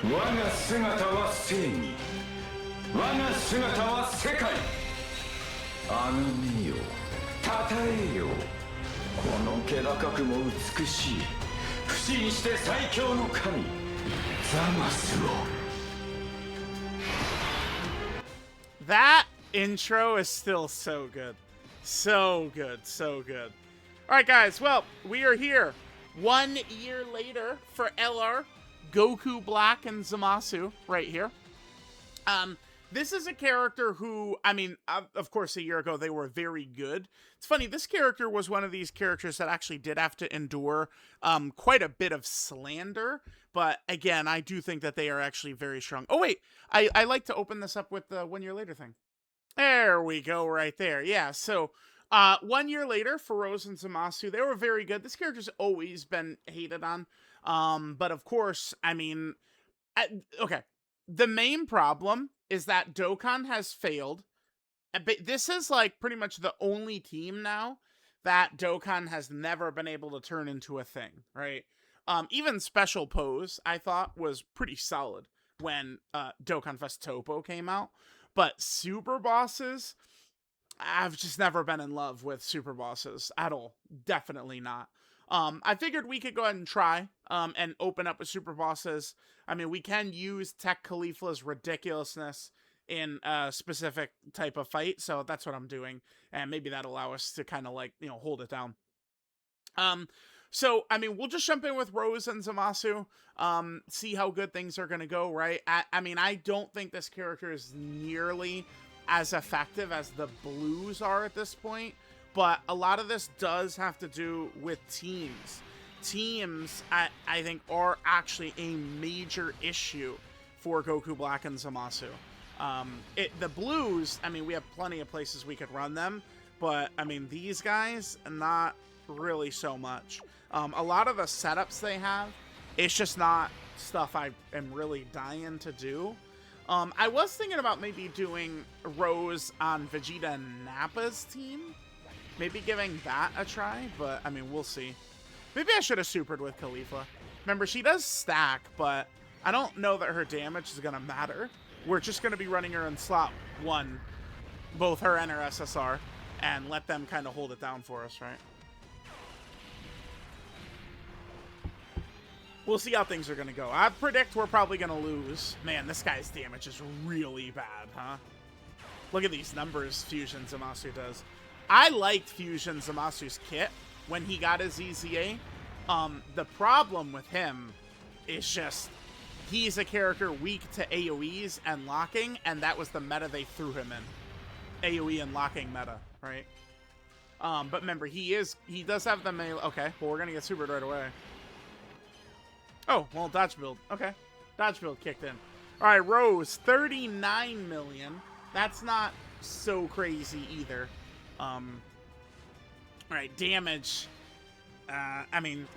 我が姿は正義、我が姿は世界。あがめよ、たたえよ、この気高くも美しい、不死にして最強の神、ザマスを。 That intro is still so good. So good, so good. Alright guys, well, we are here 1 year later for LR, Goku Black and Zamasu right here. This is a character who, I mean, of course a year ago they were very good. It's funny, this character was one of these characters that actually did have to endure quite a bit of slander. But again, I do think that they are actually very strong. Oh wait, I like to open this up with the 1 year later thing. There we go, right there. Yeah, so 1 year later for Rose and Zamasu, they were very good. This character's always been hated on. But of course, I mean, okay. The main problem is that Dokkan has failed. But this is like pretty much the only team now that Dokkan has never been able to turn into a thing, right? Even Special Pose, I thought, was pretty solid when Dokkan Fest Topo came out. But Super Bosses, I've just never been in love with Super Bosses at all. Definitely not. I figured we could go ahead and try and open up with Super Bosses. I mean, we can use Tech Khalifa's ridiculousness in a specific type of fight, so that's what I'm doing. And maybe that'll allow us to kind of like, you know, hold it down. So, I mean, we'll just jump in with Rose and Zamasu, see how good things are going to go, right? I mean, I don't think this character is nearly as effective as the Blues are at this point, but a lot of this does have to do with teams. Teams, I think, are actually a major issue for Goku Black and Zamasu. The Blues, I mean, we have plenty of places we could run them, but, I mean, these guys, not really so much. A lot of the setups they have, it's just not stuff I am really dying to do. I was thinking about maybe doing Rose on Vegeta and Nappa's team. Maybe giving that a try, but, I mean, we'll see. Maybe I should have supered with Khalifa. Remember, she does stack, but I don't know that her damage is going to matter. We're just going to be running her in slot 1, both her and her SSR, and let them kind of hold it down for us, right? We'll see how things are going to go. I predict we're probably going to lose. Man, this guy's damage is really bad, huh? Look at these numbers Fusion Zamasu does. I liked Fusion Zamasu's kit when he got his EZA. The problem with him is just he's a character weak to AoEs and locking, and that was the meta they threw him in. AoE and locking meta, right? But remember, he does have the melee. Okay, well, we're going to get supered right away. Oh, well, dodge build. Okay. Dodge build kicked in. All right, Rose, 39 million. That's not so crazy either. All right, damage. I mean,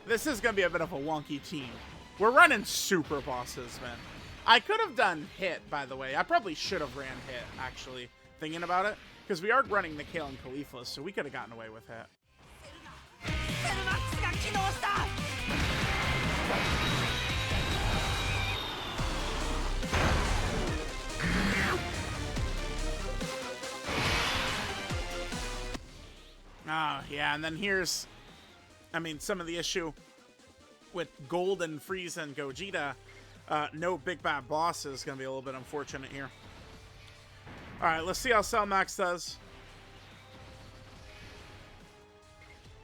this is going to be a bit of a wonky team. We're running Super Bosses, man. I could have done Hit, by the way. I probably should have ran Hit, actually, thinking about it. Because we are running the Kale and Khalifa, so we could have gotten away with Hit. Oh, yeah, and then here's, I mean, some of the issue with Golden, Frieza, and Gogeta. No big bad boss is going to be a little bit unfortunate here. All right, let's see how Cellmax does.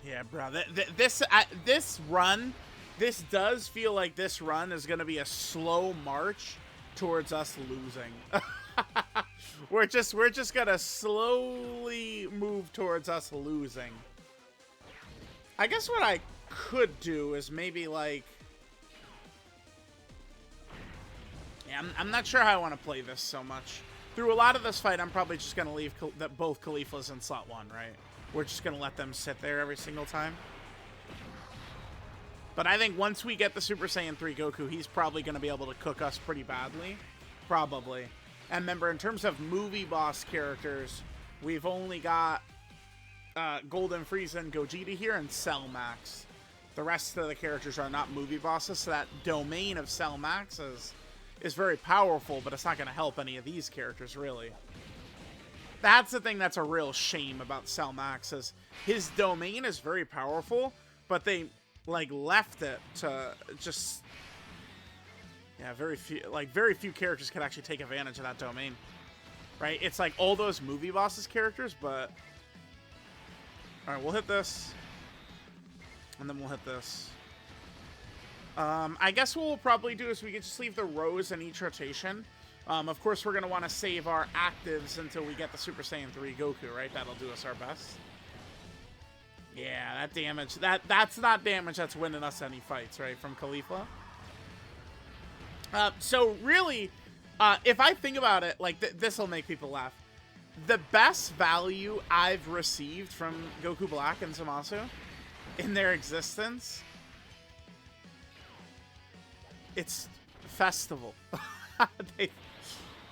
Yeah, bro, this run, this does feel like this run is going to be a slow march towards us losing. We're just gonna slowly move towards us losing. I guess what I could do is maybe like, yeah, I'm not sure how I want to play this so much. Through a lot of this fight, I'm probably just gonna leave both Khalifas in slot 1, right? We're just gonna let them sit there every single time. But I think once we get the Super Saiyan 3 Goku, he's probably gonna be able to cook us pretty badly. Probably. And remember, in terms of movie boss characters, we've only got Golden Frieza and Gogeta here and Cellmax. the rest of the characters are not movie bosses, so that domain of Cell Max's is very powerful, but it's not going to help any of these characters, really. That's the thing that's a real shame about Cell Max, is his domain is very powerful, but they, like, left it to just... Yeah, very few characters can actually take advantage of that domain. Right? It's like all those movie bosses characters, but... Alright, we'll hit this. And then we'll hit this. I guess what we'll probably do is we can just leave the rows in each rotation. Of course, we're going to want to save our actives until we get the Super Saiyan 3 Goku, right? That'll do us our best. Yeah, that damage. That's not damage that's winning us any fights, right? From Caulifla. So, really, if I think about it, like, this will make people laugh. The best value I've received from Goku Black and Zamasu in their existence, it's Festival.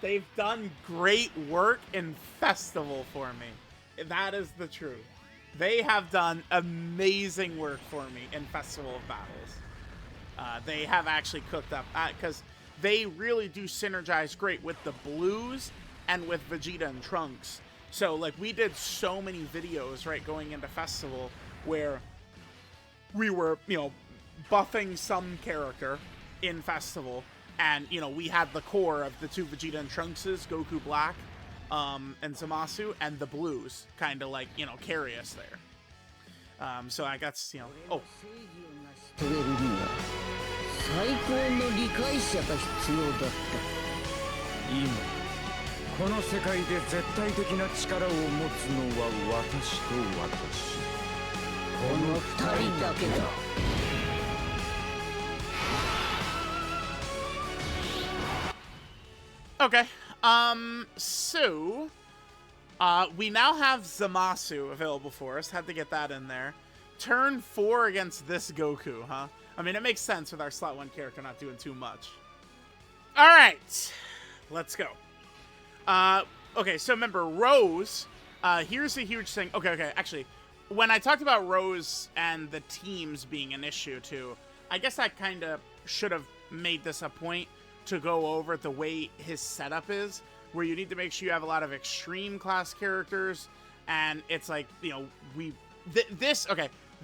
They've done great work in Festival for me. That is the truth. They have done amazing work for me in Festival of Battles. They have actually cooked up, because they really do synergize great with the Blues and with Vegeta and Trunks. So, like, we did so many videos, right, going into Festival where we were, you know, buffing some character in Festival, and, you know, we had the core of the two Vegeta and Trunkses, Goku Black, and Zamasu, and the Blues kind of, like, you know, carry us there. So I got, you know, oh. 最高の理解者が必要だった。今この世界で絶対的な力を持つのは私と私。この二人だけだ。Okay. So we now have Zamasu available for us. Had to get that in there. Turn 4 against this Goku, huh? I mean, it makes sense with our slot 1 character not doing too much. All right, let's go. Okay, so remember, Rose, here's a huge thing. Okay, actually, when I talked about Rose and the teams being an issue, too, I guess I kind of should have made this a point to go over the way his setup is, where you need to make sure you have a lot of extreme class characters, and it's like, you know,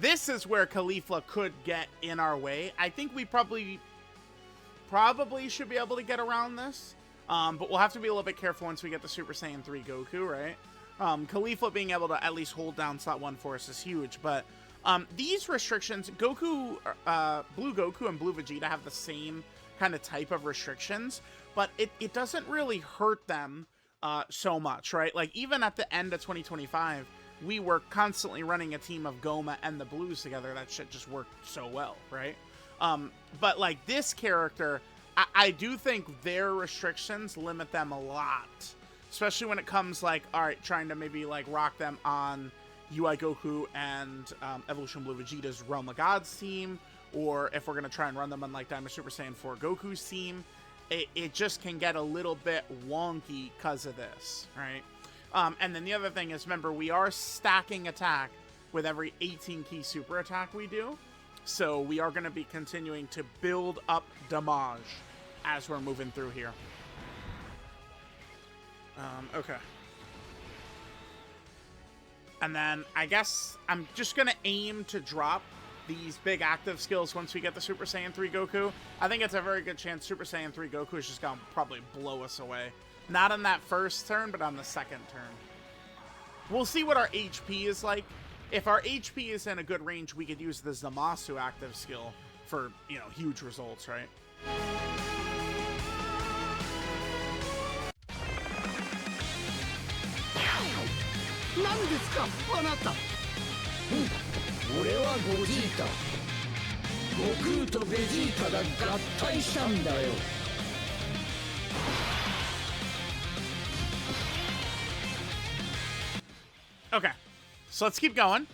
this is where Caulifla could get in our way. I think we probably should be able to get around this. But we'll have to be a little bit careful once we get the Super Saiyan 3 Goku, right? Caulifla being able to at least hold down slot 1 for us is huge. But these restrictions, Goku, Blue Goku and Blue Vegeta have the same kind of type of restrictions. But it doesn't really hurt them so much, right? Like, even at the end of 2025... we were constantly running a team of Goma and the Blues together. That shit just worked so well, right? But, like, this character, I do think their restrictions limit them a lot. Especially when it comes, like, alright, trying to maybe, like, rock them on UI Goku and Evolution Blue Vegeta's Realm of Gods team. Or if we're going to try and run them on, like, Diamond Super Saiyan 4 Goku's team. It just can get a little bit wonky because of this, right? And then the other thing is, remember, we are stacking attack with every 18 key super attack we do. So we are going to be continuing to build up damage as we're moving through here. Okay. And then I guess I'm just going to aim to drop these big active skills once we get the Super Saiyan 3 Goku. I think it's a very good chance Super Saiyan 3 Goku is just going to probably blow us away. Not on that first turn, but on the second turn. We'll see what our HP is like. If our HP is in a good range, we could use the Zamasu active skill for, you know, huge results, right? 何ですかあなた。俺はゴジータ。悟空とベジータが合体したんだよ。Okay, so let's keep going.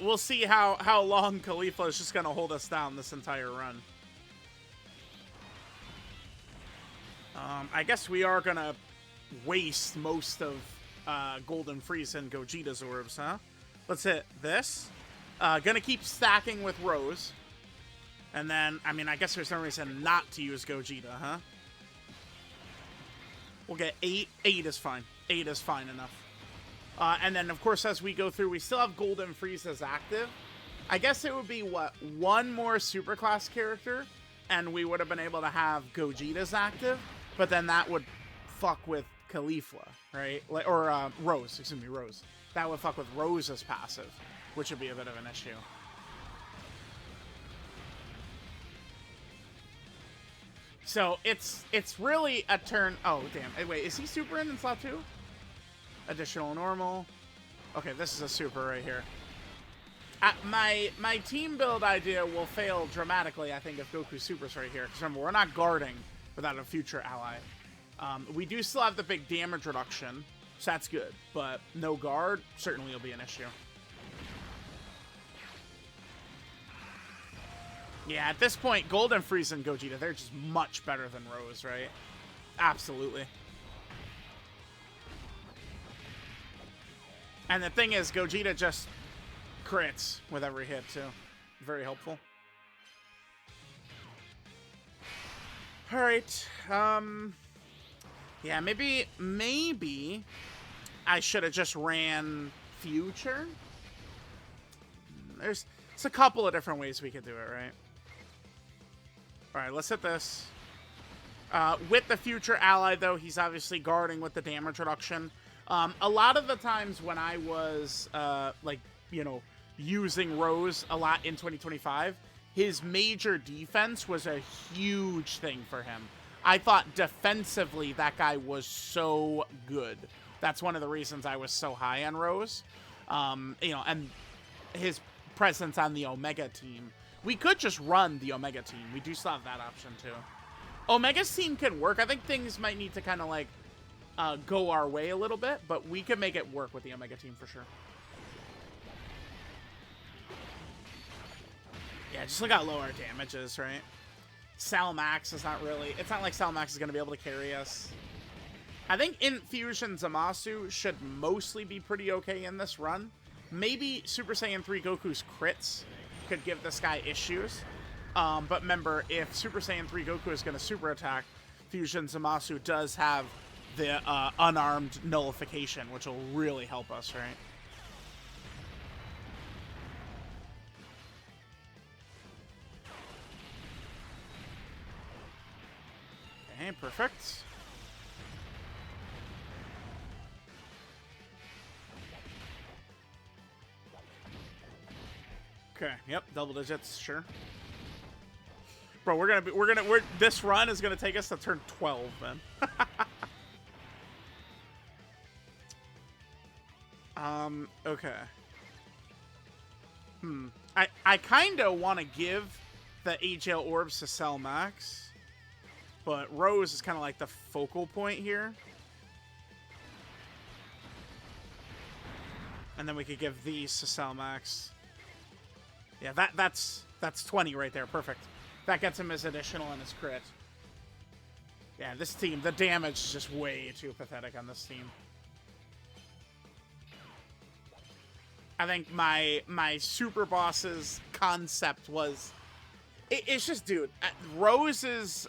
We'll see how long Caulifla is just going to hold us down this entire run. I guess we are going to waste most of Golden Frieza and Gogeta's orbs, huh? Let's hit this. Gonna keep stacking with Rose. And then, I mean, I guess there's no reason not to use Gogeta, huh? We'll get 8. 8 is fine. 8 is fine enough. And then, of course, as we go through, we still have Golden Frieza's active. I guess it would be, what, one more Superclass character, and we would have been able to have Gogeta's active, but then that would fuck with Caulifla, right? Or Rose, excuse me, Rose. That would fuck with Rose's passive, which would be a bit of an issue. So it's really a turn. Oh, damn. Hey, wait, is he super in slot 2? Additional normal. Okay, this is a super right here. My team build idea will fail dramatically, I think, if Goku supers right here. Because remember, we're not guarding without a future ally. We do still have the big damage reduction, so that's good. But no guard certainly will be an issue. Yeah, at this point, Golden Frieza and Gogeta, they're just much better than Rose, right? Absolutely. And the thing is, Gogeta just crits with every hit, too. Very helpful. Alright, yeah, maybe I should have just ran Future. It's a couple of different ways we could do it, right? Alright, let's hit this. With the Future ally, though, he's obviously guarding with the damage reduction. A lot of the times when I was, like, you know, using Rose a lot in 2025, his major defense was a huge thing for him. I thought defensively that guy was so good. That's one of the reasons I was so high on Rose. You know, and his presence on the Omega team. We could just run the Omega team. We do still have that option, too. Omega's team can work. I think things might need to kind of, like, go our way a little bit, but we can make it work with the Omega team for sure. Yeah, just look how low our damage is, right? Sal Max is not really... It's not like Sal Max is going to be able to carry us. I think Infusion Zamasu should mostly be pretty okay in this run. Maybe Super Saiyan 3 Goku's crits could give this guy issues. But remember, if Super Saiyan 3 Goku is going to super attack, Fusion Zamasu does have the unarmed nullification, which will really help us, right? Okay, perfect. Okay, yep, double digits, sure. Bro, this run is gonna take us to turn 12, man. Okay. I kinda wanna give the AGL orbs to Cell Max, but Rose is kinda like the focal point here. And then we could give these to Cell Max. Yeah, that's 20 right there. Perfect. That gets him his additional and his crit. Yeah, this team, the damage is just way too pathetic on this team. I think my super boss's concept was... It's just, dude, Rose is...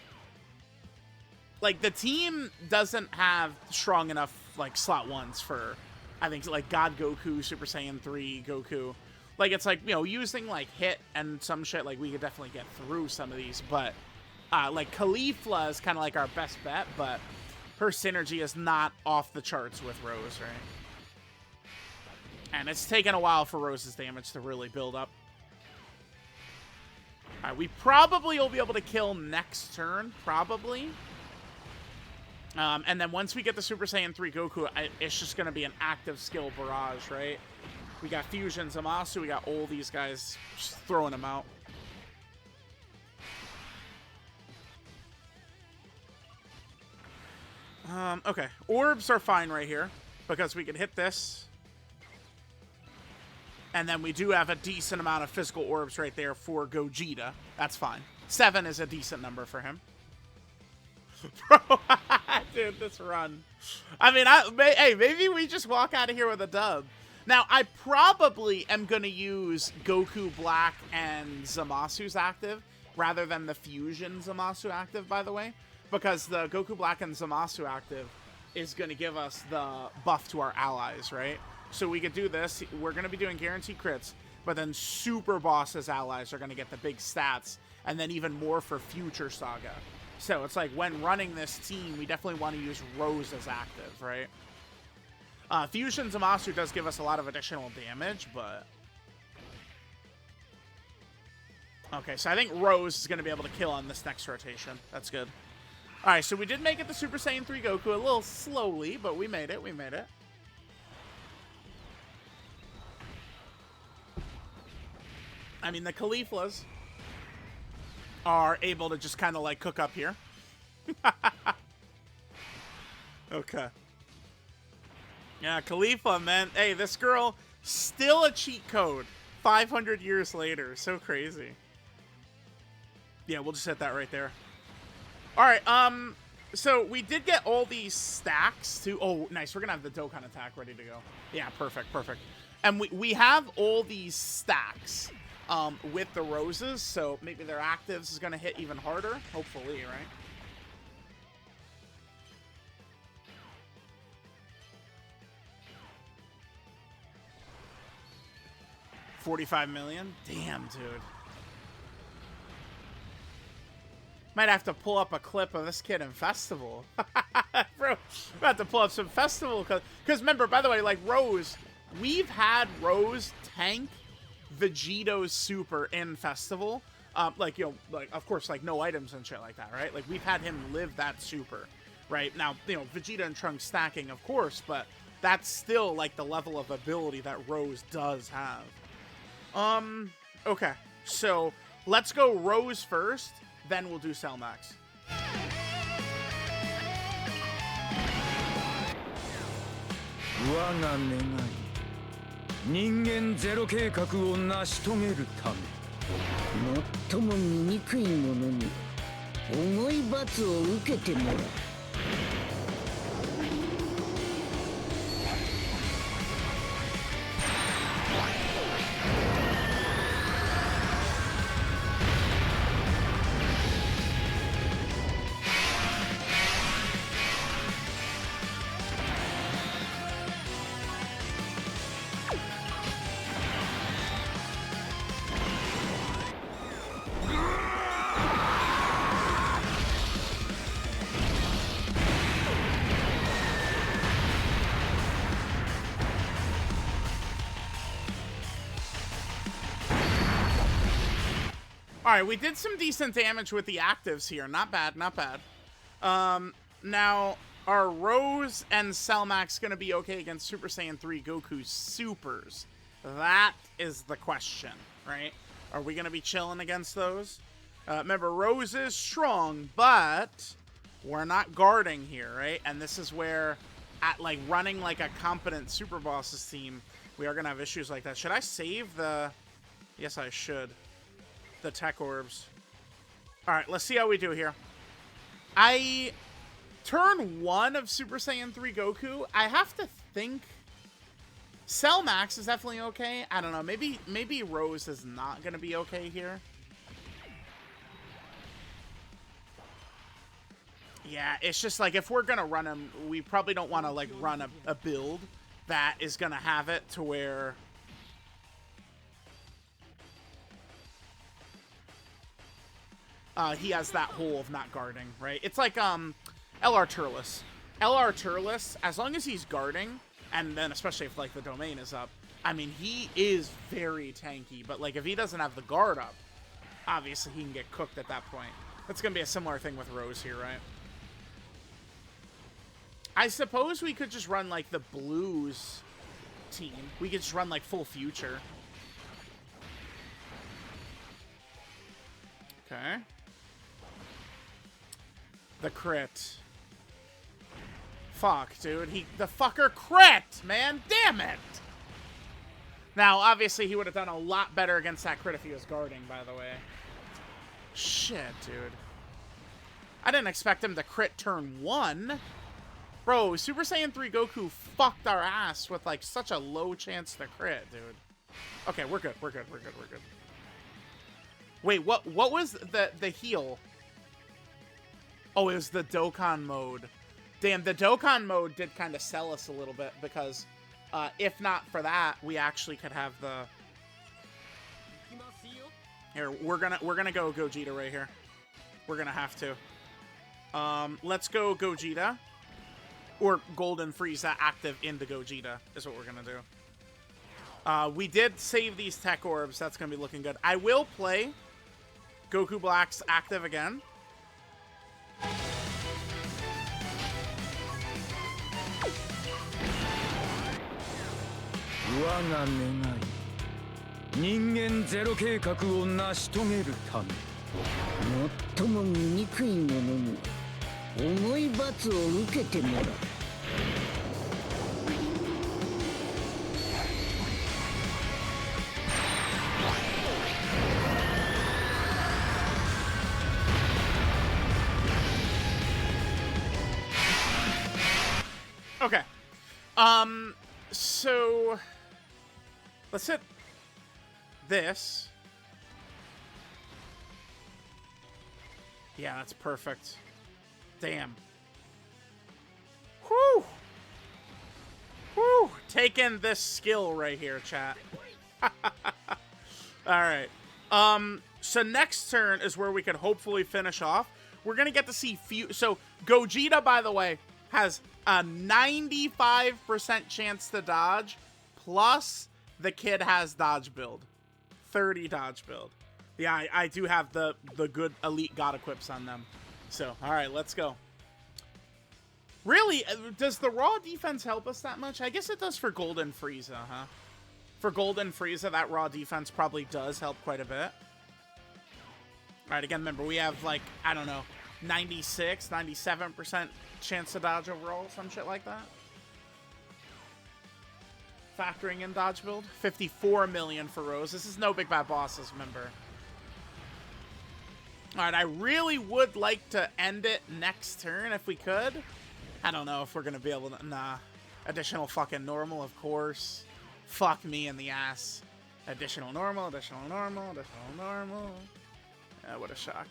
Like, the team doesn't have strong enough, like, slot 1s for, I think, like, God Goku, Super Saiyan 3, Goku... Like, it's like, you know, using, like, hit and some shit, like, we could definitely get through some of these, but, like, Caulifla is kind of like our best bet, but her synergy is not off the charts with Rose, right? And it's taken a while for Rose's damage to really build up. Alright, we probably will be able to kill next turn, probably. And then once we get the Super Saiyan 3 Goku, it's just going to be an active skill barrage, right? We got Fusion Zamasu, we got all these guys just throwing them out. Okay, orbs are fine right here, because we can hit this. And then we do have a decent amount of physical orbs right there for Gogeta. That's fine. 7 is a decent number for him. Bro, dude, this run. I mean, hey, maybe we just walk out of here with a dub. Now, I probably am going to use Goku Black and Zamasu's active rather than the Fusion Zamasu active, by the way, because the Goku Black and Zamasu active is going to give us the buff to our allies, right? So we could do this. We're going to be doing guaranteed crits, but then Super Boss's allies are going to get the big stats, and then even more for future Saga. So it's like when running this team, we definitely want to use Rose as active, right? Fusion Zamasu does give us a lot of additional damage, but... Okay, so I think Rose is going to be able to kill on this next rotation. That's good. Alright, so we did make it to Super Saiyan 3 Goku a little slowly, but we made it, we made it. I mean, the Khalifas are able to just kind of like cook up here. Okay. Yeah, Khalifa, man. Hey, this girl, still a cheat code 500 years later. So crazy. Yeah, we'll just hit that right there. All right, so we did get all these stacks to... Oh, nice. We're going to have the Dokkan attack ready to go. Yeah, perfect, perfect. And we have all these stacks with the roses, so maybe their actives is going to hit even harder. Hopefully, right? $45 million? Damn, dude. Might have to pull up a clip of this kid in Festival. Bro, I'm about to pull up some Festival. Because remember, by the way, like Rose, we've had Rose tank Vegito's Super in Festival. Like, you know, like, of course, like, no items and shit like that, right? Like, we've had him live that Super, right? Now, you know, Vegeta and Trunks stacking, of course, but that's still, like, the level of ability that Rose does have. Okay. So, let's go Rose first, then we'll do Cell Max. 我が願い人間ゼロ計画を成し遂げるため最も醜い者に重い罰を受けてもらう。Alright, we did some decent damage with the actives here. Not bad, not bad. Now, are Rose and Cell Max going to be okay against Super Saiyan 3 Goku Supers? That is the question, right? Are we going to be chilling against those? Remember, Rose is strong, but we're not guarding here, right? And this is where, at like running like a competent Super Bosses team, we are going to have issues like that. Should I save the... Yes, I should. The tech orbs. Alright, let's see how we do here. Turn 1 of Super Saiyan 3 Goku, I have to think... Cell Max is definitely okay. I don't know. Maybe Rose is not going to be okay here. Yeah, it's just like if we're going to run him, we probably don't want to like run a build that is going to have it to where... he has that hole of not guarding, right? It's like LR Turles. LR Turles, as long as he's guarding, and then especially if like the domain is up, I mean, he is very tanky, but like if he doesn't have the guard up, obviously he can get cooked at that point. That's going to be a similar thing with Rose here, right? I suppose we could just run like the Blues team. We could just run like full future. Okay. The crit. Fuck, dude. The fucker crit, man. Damn it. Now, obviously, he would have done a lot better against that crit if he was guarding, by the way. Shit, dude. I didn't expect him to crit turn 1. Bro, Super Saiyan 3 Goku fucked our ass with, like, such a low chance to crit, dude. Okay, we're good. We're good. We're good. We're good. Wait, what was the heal? Oh, it was the Dokkan mode. Damn, the Dokkan mode did kind of sell us a little bit because if not for that, we actually could have the... Here, we're gonna go Gogeta right here. We're gonna have to. Let's go Gogeta. Or Golden Frieza active into Gogeta is what we're gonna do. We did save these tech orbs. That's gonna be looking good. I will play Goku Black's active again. 我が願い人間ゼロ計画を成し遂げるため最も醜い者に重い罰を受けてもらう。 Okay. So let's hit this. Yeah, that's perfect. Damn. Whew. Whew. Taking this skill right here, chat. Alright. So next turn is where we could hopefully finish off. We're gonna get to see so Gogeta, by the way, has a 95% chance to dodge, plus the kid has dodge build. 30 dodge build. Yeah, I do have the good elite god equips on them. So, alright, let's go. Really, does the raw defense help us that much? I guess it does for Golden Frieza, huh? For Golden Frieza, that raw defense probably does help quite a bit. Alright, again, remember, we have, like, I don't know, 96, 97% chance to dodge overall, some shit like that. Factoring in dodge build. 54 million for Rose. This is no big bad bosses, remember. Alright, I really would like to end it next turn if we could. I don't know if we're gonna be able to... Nah. Additional fucking normal, of course. Fuck me in the ass. Additional normal, additional normal, additional normal. What a shock.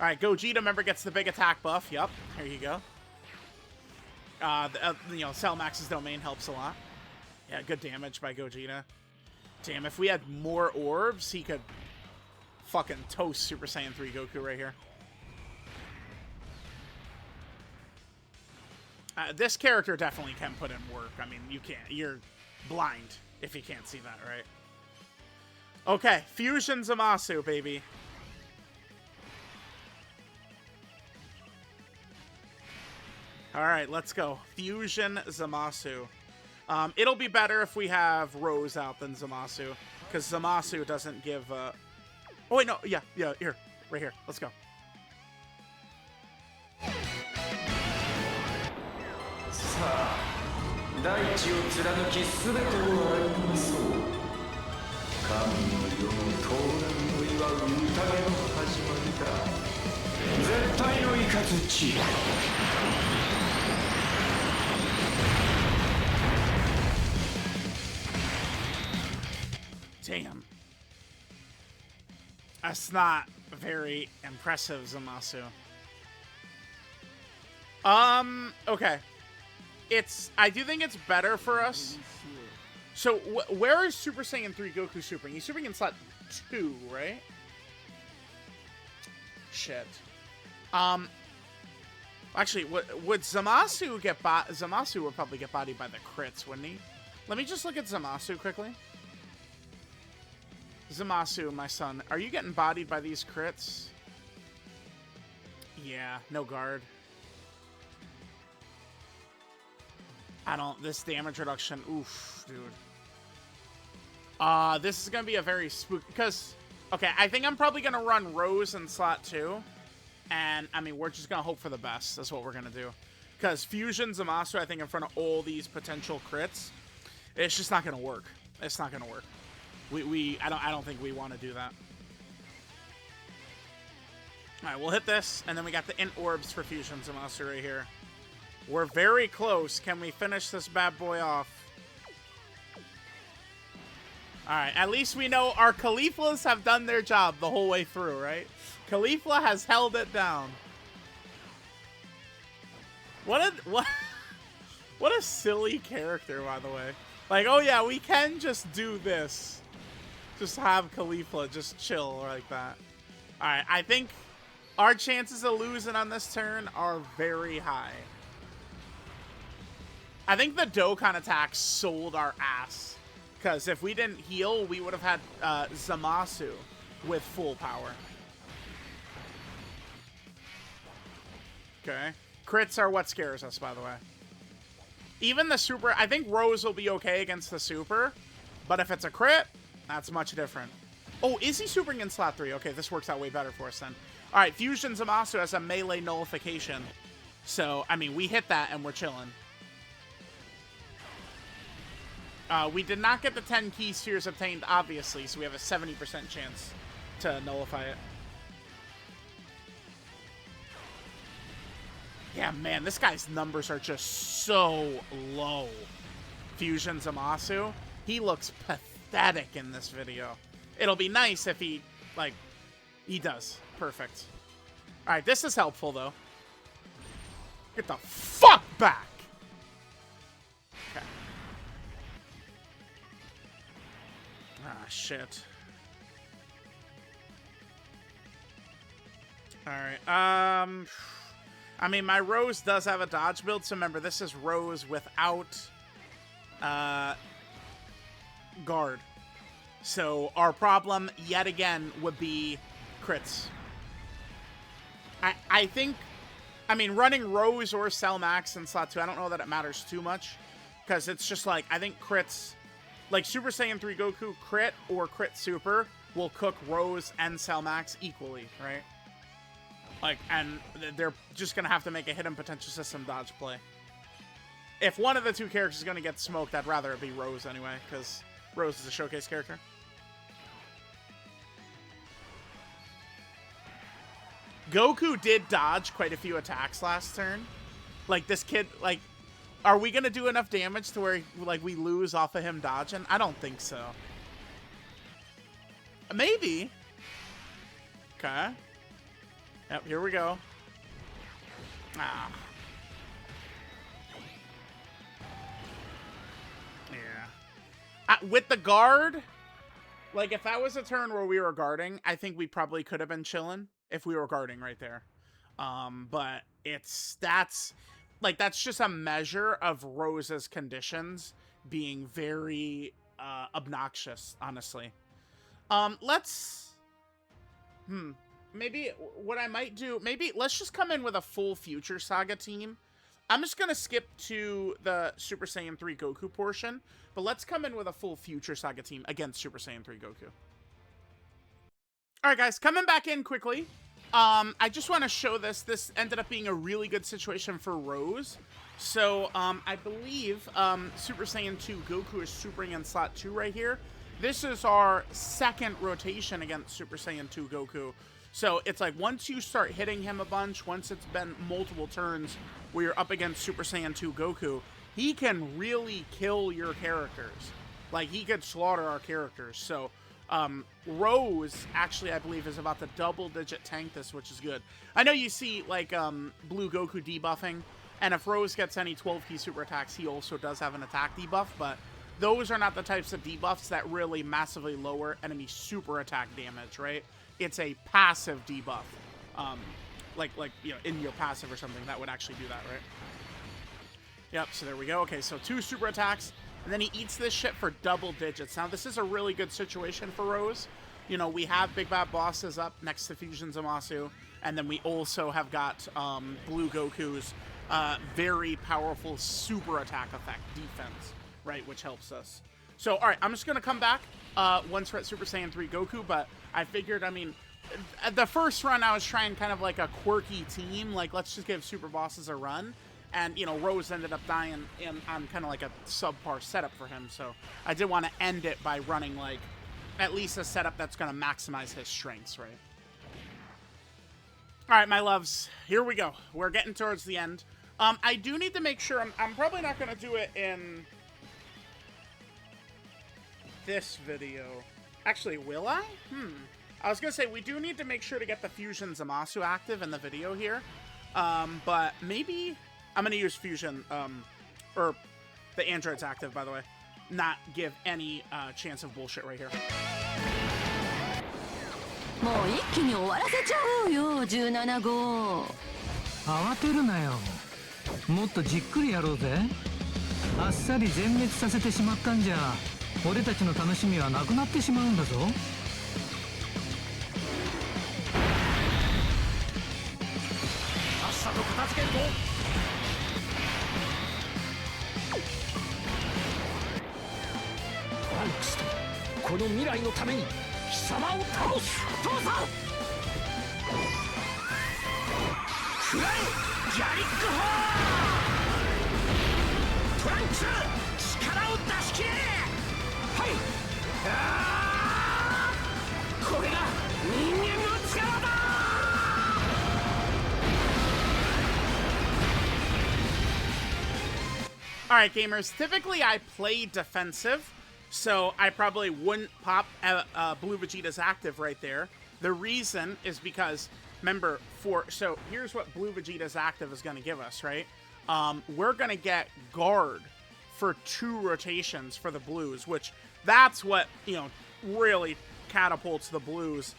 Alright, Gogeta, remember, gets the big attack buff. Yup, here you go. You know, Cell Max's domain helps a lot. Yeah, good damage by Gogeta. Damn, if we had more orbs, he could fucking toast Super Saiyan 3 Goku right here. This character definitely can put in work. I mean, you can't. You're blind if you can't see that, right? Okay, Fusion Zamasu, baby. Alright, let's go. Fusion Zamasu. It'll be better if we have Rose out than Zamasu, because Zamasu doesn't give... Oh, wait, no. Yeah, here. Right here. Let's go. Damn. That's not very impressive, Zamasu. Okay. I do think it's better for us. So, where is Super Saiyan 3 Goku supering? He's supering in slot 2, right? Shit. Actually, would Zamasu get Zamasu would probably get bodied by the crits, wouldn't he? Let me just look at Zamasu quickly. Zamasu, my son, are you getting bodied by these crits? Yeah, no guard. This damage reduction, oof, dude. This is gonna be a very spooky, because, okay, I think I'm probably gonna run Rose in slot 2, and, I mean, we're just gonna hope for the best, that's what we're gonna do. Because Fusion Zamasu, I think, in front of all these potential crits, it's just not gonna work. It's not gonna work. I don't think we want to do that. Alright, we'll hit this, and then we got the Int Orbs for Fusion Zamasu right here. We're very close. Can we finish this bad boy off? Alright, at least we know our Cauliflas have done their job the whole way through, right? Caulifla has held it down. What a silly character, by the way. Like, oh yeah, we can just do this. Just have Caulifla just chill like that. Alright, I think our chances of losing on this turn are very high. I think the Dokkan attack sold our ass. Because if we didn't heal, we would have had ZAMASU with full power. Okay. Crits are what scares us, by the way. Even the super, I think Rose will be okay against the super. But if it's a crit, that's much different. Oh, is he supering in slot 3? Okay, this works out way better for us then. Alright, Fusion ZAMASU has a melee nullification. So, I mean, we hit that and we're chilling. We did not get the 10 key spheres obtained, obviously, so we have a 70% chance to nullify it. Yeah, man, this guy's numbers are just so low. Fusion ZAMASU. He looks pathetic in this video. It'll be nice if he, like, he does. Perfect. Alright, this is helpful, though. Get the fuck back! Okay. Ah, shit. Alright, I mean, my Rose does have a dodge build, so remember, this is Rose without, guard. So, our problem, yet again, would be crits. I think, I mean, running Rose or Cell Max in slot 2, I don't know that it matters too much, because it's just like, I think crits, like Super Saiyan 3 Goku, crit or crit super will cook Rose and Cell Max equally, right? Like, and they're just going to have to make a hidden potential system dodge play. If one of the two characters is going to get smoked, I'd rather it be Rose anyway, because Rose is a showcase character. Goku did dodge quite a few attacks last turn. Like, this kid, like, are we going to do enough damage to where, like, we lose off of him dodging? I don't think so. Maybe. Okay. Yep, here we go. Ah. Yeah. With the guard, like, if that was a turn where we were guarding, I think we probably could have been chilling if we were guarding right there. But that's just a measure of Rose's conditions being very obnoxious, honestly. Maybe what I might do, maybe let's just come in with a full Future Saga team. I'm just going to skip to the Super Saiyan 3 Goku portion, but let's come in with a full Future Saga team against Super Saiyan 3 Goku. Alright guys, coming back in quickly. I just want to show this. This ended up being a really good situation for Rose. So, I believe Super Saiyan 2 Goku is supering in slot 2 right here. This is our second rotation against Super Saiyan 2 Goku. So it's like once you start hitting him a bunch, once it's been multiple turns where you're up against Super Saiyan 2 Goku, he can really kill your characters. Like, he could slaughter our characters. So Rose, actually, I believe, is about to double-digit tank this, which is good. I know you see, like, Blue Goku debuffing, and if Rose gets any 12-key super attacks, he also does have an attack debuff, but those are not the types of debuffs that really massively lower enemy super attack damage, right? It's a passive debuff. Like, you know, in your passive or something, that would actually do that, right? Yep, so there we go. Okay, so 2 super attacks, and then he eats this shit for double digits. Now, this is a really good situation for Rose. You know, we have Big Bad Bosses up next to Fusion ZAMASU, and then we also have got Blue Goku's very powerful super attack effect, defense, right, which helps us. So, all right, I'm just going to come back once we're at Super Saiyan 3 Goku, but I figured, I mean, the first run I was trying kind of like a quirky team, like let's just give Super Bosses a run, and, you know, Rose ended up dying on kind of like a subpar setup for him, so I did want to end it by running, like, at least a setup that's going to maximize his strengths, right? All right, my loves, here we go. We're getting towards the end. I do need to make sure, I'm probably not going to do it in... this video. Actually, will I? I was gonna say, we do need to make sure to get the Fusion Zamasu active in the video here. But maybe I'm gonna use Fusion, or the androids active, by the way. Not give any chance of bullshit right here. もう一気に終わらせちゃおうよ17号。慌てるなよ。もっとじっくりやろうぜ。あっさり全滅させてしまったんじゃ俺たちの楽しみはなくなってしまうんだぞ。さっさと片付けるぞ。トランクスとこの未来のために貴様を倒す。父さんくらえギャリックホー。トランクス力を出し切れ。はい。これが人間の力だ。Alright, gamers, typically I play defensive, so I probably wouldn't pop Blue Vegeta's active right there. The reason is because, remember, so here's what Blue Vegeta's active is going to give us, right? We're going to get guard for 2 rotations for the blues, which that's what, you know, really catapults the blues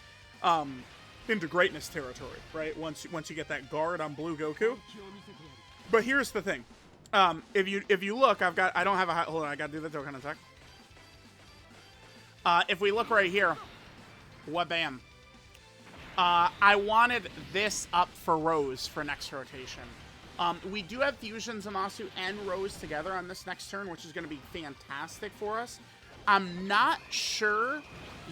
into greatness territory, right? Once you get that guard on Blue Goku. But here's the thing. If you look, I don't have a, hold on, I gotta do the Dokkan attack. If we look right here, wabam. I wanted this up for Rose for next rotation. We do have Fusion Zamasu and Rose together on this next turn, which is going to be fantastic for us. I'm not sure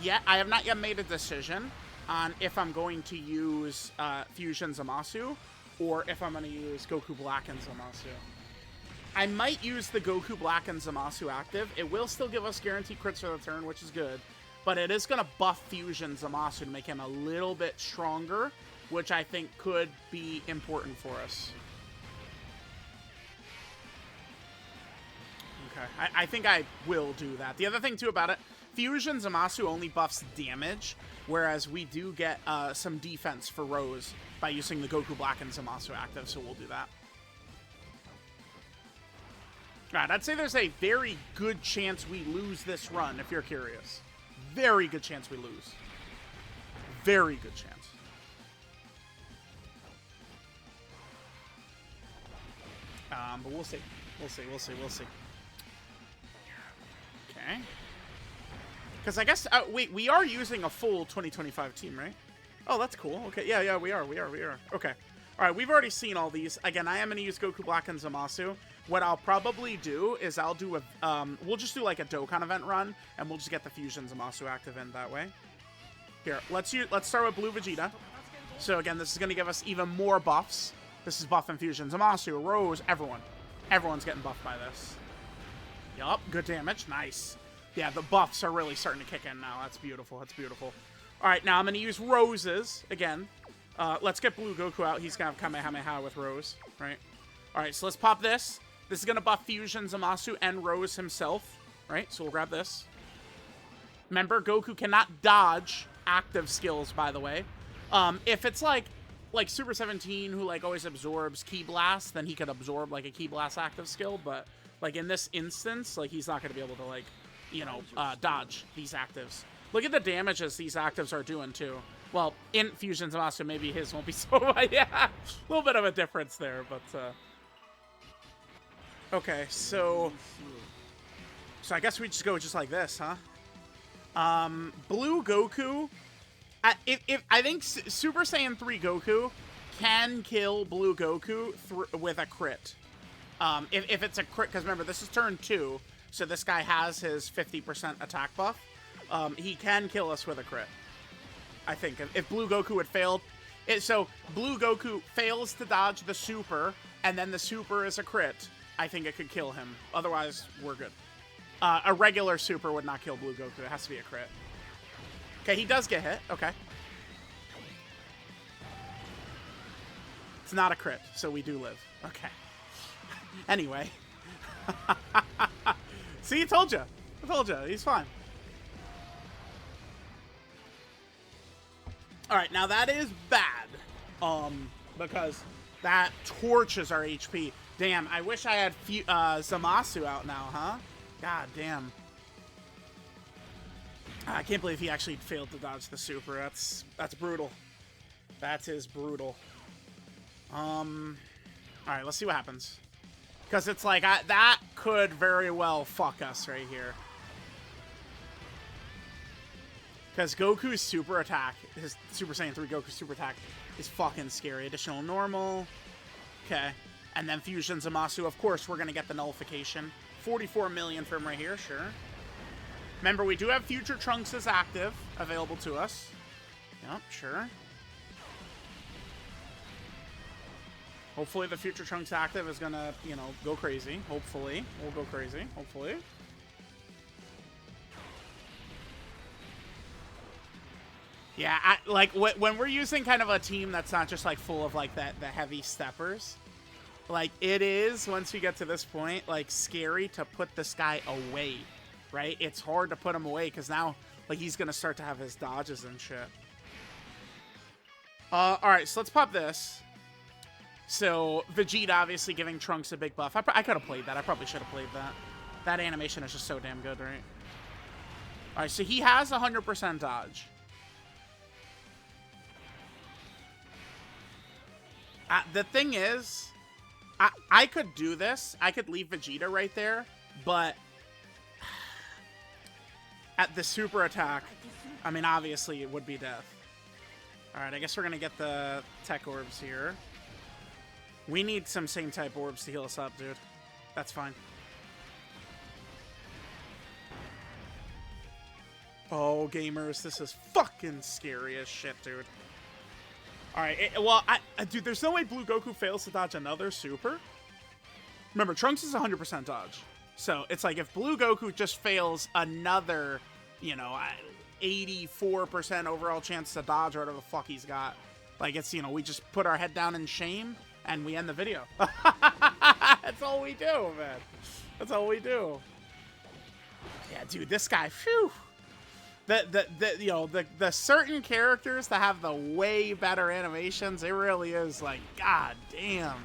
yet. I have not yet made a decision on if I'm going to use Fusion Zamasu or if I'm going to use Goku Black and Zamasu. I might use the Goku Black and Zamasu active. It will still give us guaranteed crits for the turn, which is good. But it is going to buff Fusion Zamasu to make him a little bit stronger, which I think could be important for us. Okay, I think I will do that. The other thing, too, about it, Fusion Zamasu only buffs damage, whereas we do get some defense for Rose by using the Goku Black and Zamasu active, so we'll do that. Alright, I'd say there's a very good chance we lose this run, if you're curious. Very good chance we lose. Very good chance. But we'll see. We'll see. Okay. Because I guess, wait, we are using a full 2025 team, right? Oh, that's cool. Okay, yeah, we are. Okay. Alright, we've already seen all these. Again, I am going to use Goku Black and Zamasu. What I'll probably do is I'll do a, we'll just do like a Dokkan event run, and we'll just get the Fusion Zamasu active in that way. Here, let's start with Blue Vegeta. So again, this is going to give us even more buffs. This is buff and Fusion Zamasu, Rose, everyone. Everyone's getting buffed by this. Yup, good damage, nice. Yeah, the buffs are really starting to kick in now. That's beautiful, that's beautiful. Alright, now I'm going to use Roses again. Let's get Blue Goku out. He's going to have Kamehameha with Rose, right? Alright, so let's pop this. This is going to buff Fusion Zamasu and Rose himself, right? So we'll grab this. Remember, Goku cannot dodge active skills, by the way. If it's like Super 17, who like always absorbs Ki Blast, then he could absorb like a Ki Blast active skill. But like in this instance, like he's not going to be able to like, you know, dodge these actives. Look at the damages these actives are doing too. Well, in Fusion Zamasu, maybe his won't be so, yeah, a little bit of a difference there, but, okay, so I guess we just go just like this, huh? Blue Goku, I think Super Saiyan 3 Goku can kill Blue Goku with a crit. If it's a crit, because remember, this is turn 2, so this guy has his 50% attack buff. He can kill us with a crit. I think if Blue Goku had failed, so Blue Goku fails to dodge the super, and then the super is a crit, I think it could kill him. Otherwise, we're good. A regular super would not kill Blue Goku. It has to be a crit. Okay, he does get hit. Okay. It's not a crit, so we do live. Okay. Anyway. See, I told you. He's fine. Alright, now that is bad. Because that torches our HP. Damn, I wish I had ZAMASU out now, huh? God damn. I can't believe he actually failed to dodge the super. That's brutal. That is brutal. Alright, let's see what happens. Because it's like, that could very well fuck us right here. Because Goku's super attack, his Super Saiyan 3 Goku super attack, is fucking scary. Additional normal. Okay. And then Fusion ZAMASU. Of course, we're going to get the nullification. 44 million from right here, sure. Remember, we do have Future Trunks as active, available to us. Yep, sure. Hopefully the Future Trunks active is going to, you know, go crazy. Hopefully. We'll go crazy. Hopefully. Yeah, like, when we're using kind of a team that's not just, like, full of, like, the heavy steppers, like, it is, once we get to this point, like, scary to put this guy away, right? It's hard to put him away, because now, like, he's going to start to have his dodges and shit. Alright, so let's pop this. So, Vegeta obviously giving Trunks a big buff. I could have played that. I probably should have played that. That animation is just so damn good, right? Alright, so he has 100% dodge. The thing is, I could do this. I could leave Vegeta right there, but at the super attack, I mean, obviously it would be death. Alright, I guess we're going to get the tech orbs here. We need some same type orbs to heal us up, dude. That's fine. Oh, gamers, this is fucking scary as shit, dude. Alright, well, dude, there's no way Blue Goku fails to dodge another super. Remember, Trunks is 100% dodge. So, it's like if Blue Goku just fails another, you know, 84% overall chance to dodge or whatever the fuck he's got. Like, it's, you know, we just put our head down in shame and we end the video. That's all we do, man. That's all we do. Yeah, dude, this guy, phew. You know, the certain characters that have the way better animations, it really is like, god damn.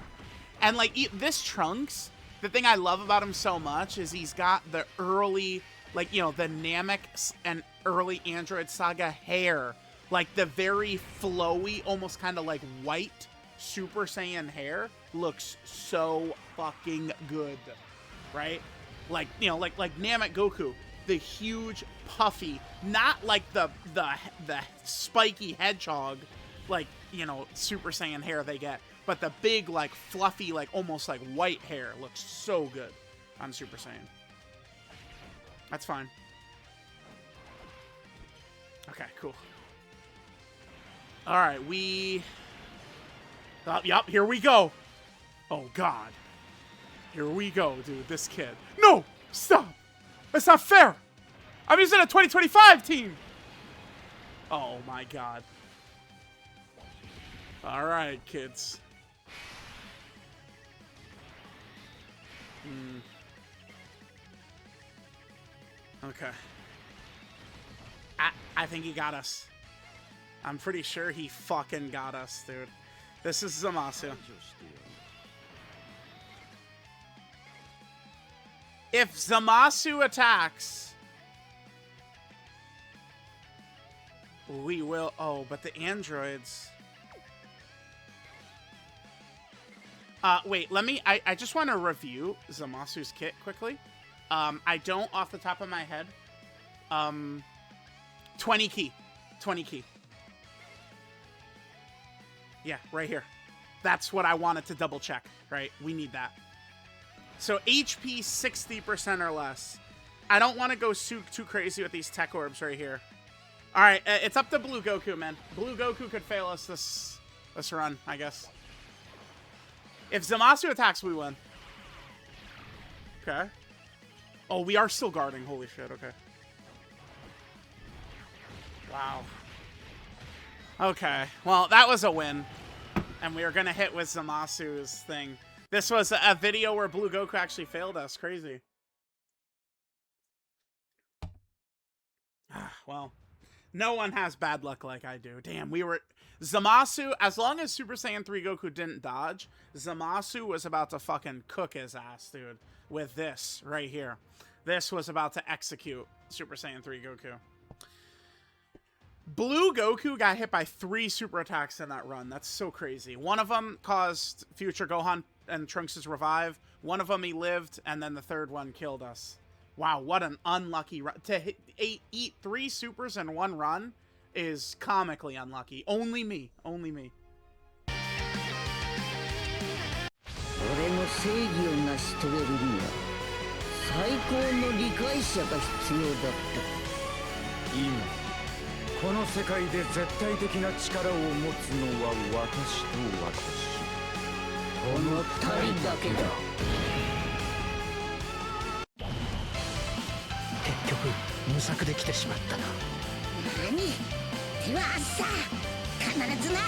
And like this Trunks, the thing I love about him so much is he's got the early, like, you know, the Namek and early Android Saga hair, like the very flowy, almost kind of like white Super Saiyan hair looks so fucking good, right? Like, you know, like Namek Goku. The huge, puffy, not like the spiky hedgehog, like, you know, Super Saiyan hair they get, but the big, like, fluffy, like, almost like white hair looks so good on Super Saiyan. That's fine. Okay, cool. Alright, yup, here we go. Oh, God. Here we go, dude, this kid. No! Stop! That's not fair! I'm using a 2025 team! Oh my god. Alright, kids. Okay. I think he got us. I'm pretty sure he fucking got us, dude. This is ZAMASU. If ZAMASU attacks, we will... Oh, but the androids... wait, let me... I just want to review ZAMASU's kit quickly. I don't off the top of my head. 20 key. 20 key. Yeah, right here. That's what I wanted to double check, right? We need that. So HP 60% or less. I don't want to go too crazy with these tech orbs right here. All right, it's up to Blue Goku, man. Blue Goku could fail us this run, I guess. If ZAMASU attacks, we win. Okay. Oh, we are still guarding. Holy shit, okay. Wow. Okay, well, that was a win. And we are going to hit with ZAMASU's thing. This was a video where Blue Goku actually failed us. Crazy. Well, No one has bad luck like I do. Damn, we were... Zamasu, as long as Super Saiyan 3 Goku didn't dodge, Zamasu was about to fucking cook his ass, dude. With this right here. This was about to execute Super Saiyan 3 Goku. Blue Goku got hit by 3 super attacks in that run. That's so crazy. One of them caused future Gohan and Trunks' revive. One of them he lived, and then the third one killed us. Wow, what an unlucky run. To eat 3 supers in one run is comically unlucky. Only me. Only me. 俺の正義を成し遂げるには最高の理解者が必要だった。今この世界で絶対的な力を持つのは私と私。この2人だけだ。結局無策で来てしまったな。何ではさ必ずな。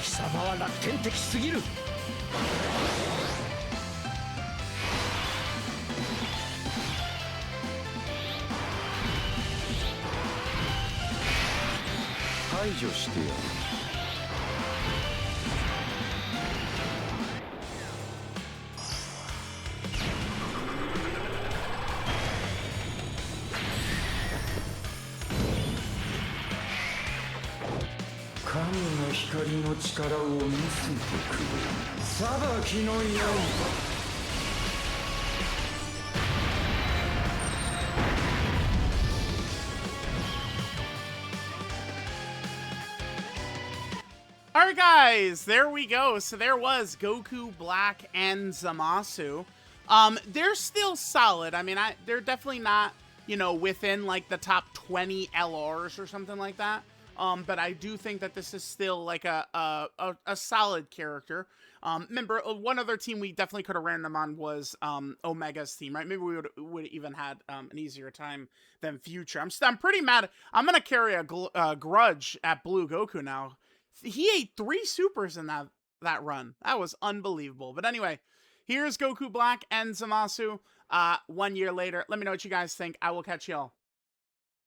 貴様は楽天的すぎる。排除してやる。神の光の力を見せてくれ。裁きの刃。Alright guys, there we go. So there was Goku, Black, and Zamasu. They're still solid. I mean, they're definitely not, you know, within like the top 20 LRs or something like that. But I do think that this is still like a solid character. Remember, one other team we definitely could have ran them on was Omega's team, right? Maybe we would even had an easier time than Future. I'm pretty mad. I'm gonna carry a grudge at Blue Goku now. He ate 3 supers in that run. That was unbelievable. But anyway, here's Goku Black and Zamasu 1 year later. Let me know what you guys think. I will catch y'all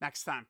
next time.